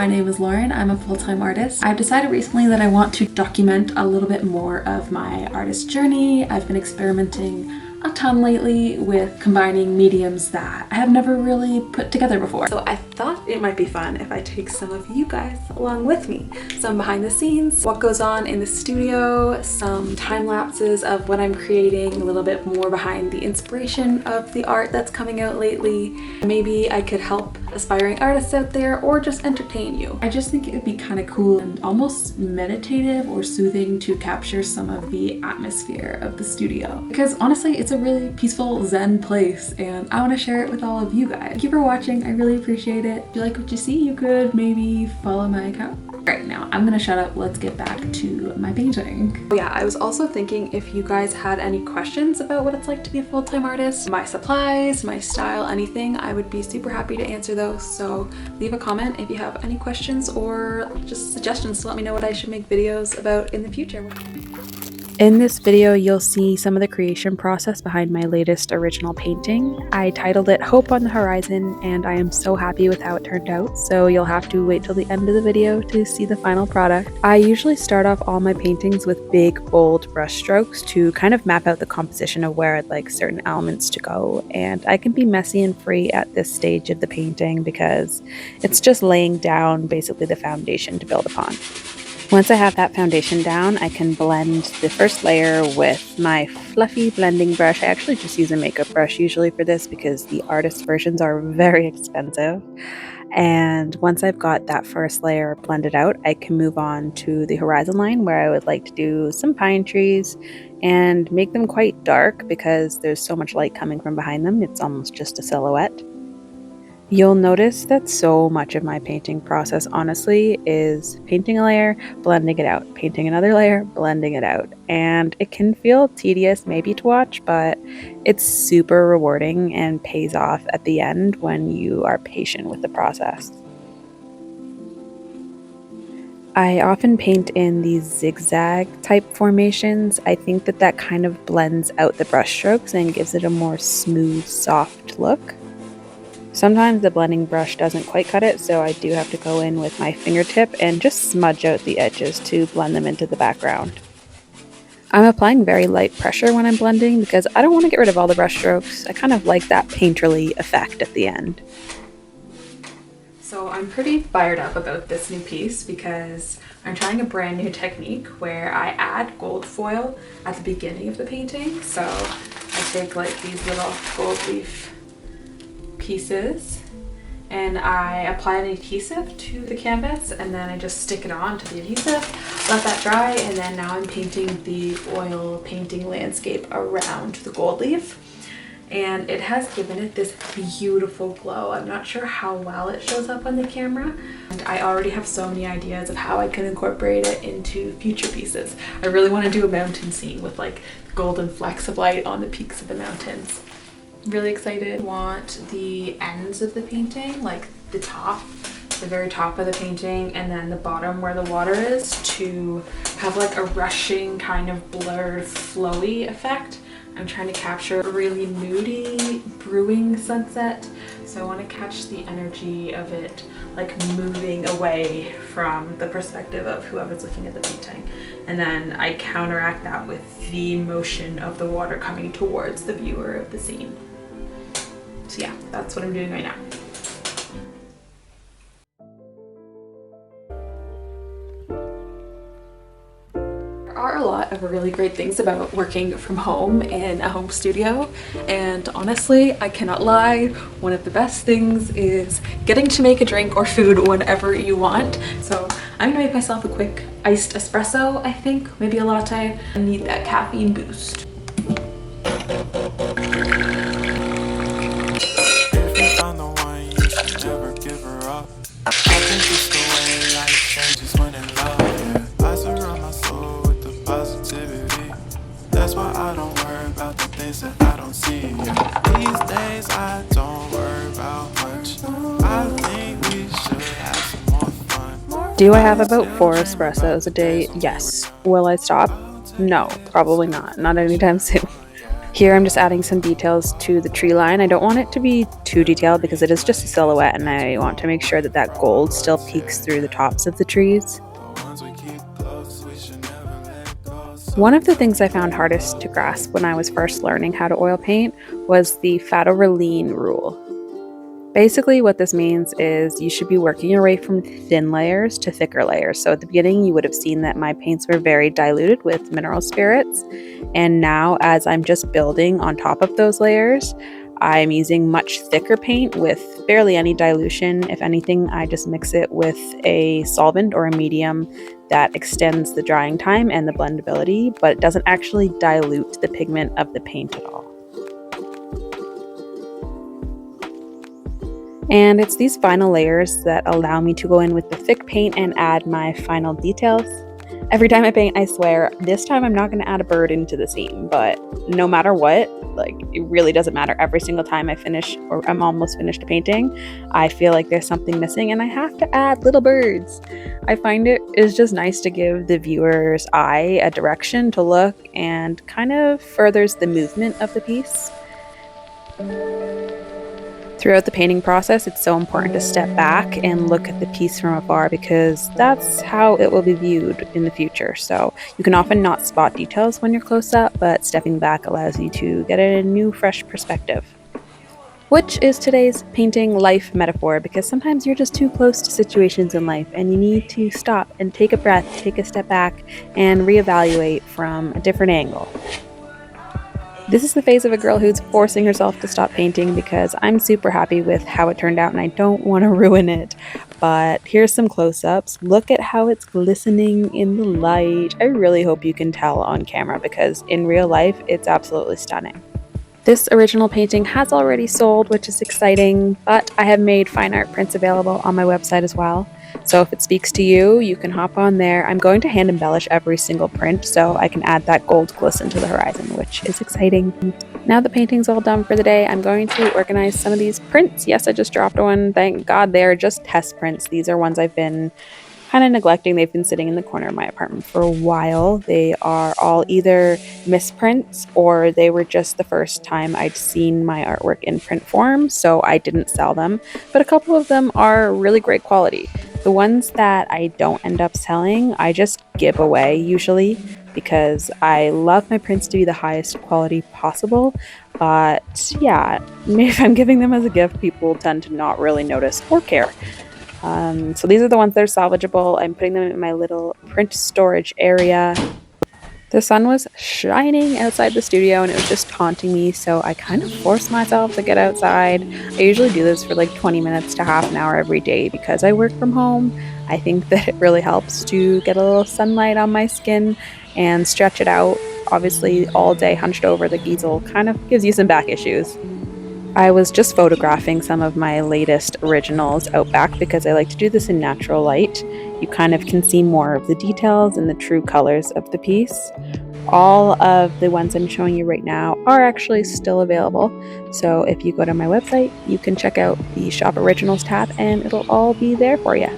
my name is Lauren. I'm a full-time artist. I've decided recently that I want to document a little bit more of my artist journey. I've been experimenting a ton lately with combining mediums that I have never really put together before. So I thought it might be fun if I take some of you guys along with me. Some behind the scenes, what goes on in the studio, some time lapses of what I'm creating, a little bit more behind the inspiration of the art that's coming out lately. Maybe I could help aspiring artists out there or just entertain you. I just think it would be kind of cool and almost meditative or soothing to capture some of the atmosphere of the studio. Because honestly, it's a really peaceful Zen place and I want to share it with all of you guys. Thank you for watching. I really appreciate it. If you like what you see, you could maybe follow my account. Right, now I'm gonna shut up. Let's get back to my painting. Oh yeah, I was also thinking if you guys had any questions about what it's like to be a full-time artist, my supplies, my style, anything, I would be super happy to answer those. So leave a comment if you have any questions or just suggestions to let me know what I should make videos about in the future. In this video, you'll see some of the creation process behind my latest original painting. I titled it Hope on the Horizon, and I am so happy with how it turned out, so you'll have to wait till the end of the video to see the final product. I usually start off all my paintings with big, bold brush strokes to kind of map out the composition of where I'd like certain elements to go, and I can be messy and free at this stage of the painting because it's just laying down basically the foundation to build upon. Once I have that foundation down, I can blend the first layer with my fluffy blending brush. I actually just use a makeup brush usually for this because the artist versions are very expensive. And once I've got that first layer blended out, I can move on to the horizon line where I would like to do some pine trees and make them quite dark because there's so much light coming from behind them. It's almost just a silhouette. You'll notice that so much of my painting process, honestly, is painting a layer, blending it out, painting another layer, blending it out. And it can feel tedious maybe to watch, but it's super rewarding and pays off at the end when you are patient with the process. I often paint in these zigzag type formations. I think that kind of blends out the brush strokes and gives it a more smooth, soft look. Sometimes the blending brush doesn't quite cut it, so I do have to go in with my fingertip and just smudge out the edges to blend them into the background. I'm applying very light pressure when I'm blending because I don't want to get rid of all the brush strokes. I kind of like that painterly effect at the end. So I'm pretty fired up about this new piece because I'm trying a brand new technique where I add gold foil at the beginning of the painting. So I take like these little gold leaf pieces and I apply an adhesive to the canvas and then I just stick it on to the adhesive, let that dry, and then now I'm painting the oil painting landscape around the gold leaf, and it has given it this beautiful glow. I'm not sure how well it shows up on the camera, and I already have so many ideas of how I can incorporate it into future pieces. I really want to do a mountain scene with like golden flecks of light on the peaks of the mountains. Really excited. Want the ends of the painting, like the top, the very top of the painting, and then the bottom where the water is, to have like a rushing kind of blurred flowy effect. I'm trying to capture a really moody brewing sunset, so I want to catch the energy of it like moving away from the perspective of whoever's looking at the painting, and then I counteract that with the motion of the water coming towards the viewer of the scene. So yeah, that's what I'm doing right now. There are a lot of really great things about working from home in a home studio, and honestly, I cannot lie, one of the best things is getting to make a drink or food whenever you want. So I'm gonna make myself a quick iced espresso, I think, maybe a latte. I need that caffeine boost. That's why I don't worry about the things that I don't see. These days I don't worry about much. I think we should have some more fun. Do I have about 4 espressos a day? Yes. Will I stop? No, probably not. Not anytime soon. Here I'm just adding some details to the tree line. I don't want it to be too detailed because it is just a silhouette, and I want to make sure that that gold still peeks through the tops of the trees. One of the things I found hardest to grasp when I was first learning how to oil paint was the fat over lean rule. Basically, what this means is you should be working your way from thin layers to thicker layers. So at the beginning, you would have seen that my paints were very diluted with mineral spirits. And now, as I'm just building on top of those layers, I'm using much thicker paint with barely any dilution. If anything, I just mix it with a solvent or a medium that extends the drying time and the blendability, but it doesn't actually dilute the pigment of the paint at all. And it's these final layers that allow me to go in with the thick paint and add my final details. Every time I paint, I swear, this time I'm not going to add a bird into the seam, but no matter what, like, it really doesn't matter. Every single time I finish, or I'm almost finished a painting, I feel like there's something missing and I have to add little birds. I find it is just nice to give the viewer's eye a direction to look and kind of furthers the movement of the piece. Throughout the painting process, it's so important to step back and look at the piece from afar because that's how it will be viewed in the future. So you can often not spot details when you're close up, but stepping back allows you to get a new, fresh perspective. Which is today's painting life metaphor, because sometimes you're just too close to situations in life and you need to stop and take a breath, take a step back, and reevaluate from a different angle. This is the phase of a girl who's forcing herself to stop painting because I'm super happy with how it turned out and I don't want to ruin it. But here's some close-ups. Look at how it's glistening in the light. I really hope you can tell on camera because in real life, it's absolutely stunning. This original painting has already sold, which is exciting, but I have made fine art prints available on my website as well. So if it speaks to you, you can hop on there. I'm going to hand embellish every single print so I can add that gold glisten to the horizon, which is exciting. Now the painting's all done for the day, I'm going to organize some of these prints. Yes, I just dropped one. Thank God they're just test prints. These are ones I've been kind of neglecting. They've been sitting in the corner of my apartment for a while. They are all either misprints or they were just the first time I'd seen my artwork in print form, so I didn't sell them. But a couple of them are really great quality. The ones that I don't end up selling, I just give away usually because I love my prints to be the highest quality possible. But yeah, if I'm giving them as a gift, people tend to not really notice or care. So these are the ones that are salvageable. I'm putting them in my little print storage area. The sun was shining outside the studio and it was just taunting me, so I kind of forced myself to get outside. I usually do this for like 20 minutes to half an hour every day because I work from home. I think that it really helps to get a little sunlight on my skin and stretch it out. Obviously, all day hunched over the easel kind of gives you some back issues. I was just photographing some of my latest originals out back because I like to do this in natural light. You kind of can see more of the details and the true colors of the piece. All of the ones I'm showing you right now are actually still available. So if you go to my website, you can check out the Shop Originals tab and it'll all be there for you.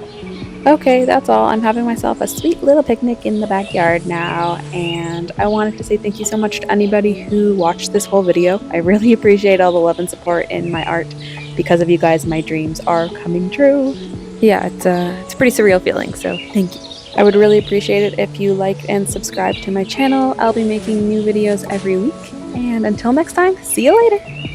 Okay, that's all. I'm having myself a sweet little picnic in the backyard now, and I wanted to say thank you so much to anybody who watched this whole video. I really appreciate all the love and support in my art. Because of you guys, my dreams are coming true. Yeah, it's a pretty surreal feeling, so thank you. I would really appreciate it if you like and subscribe to my channel. I'll be making new videos every week, and until next time, see you later!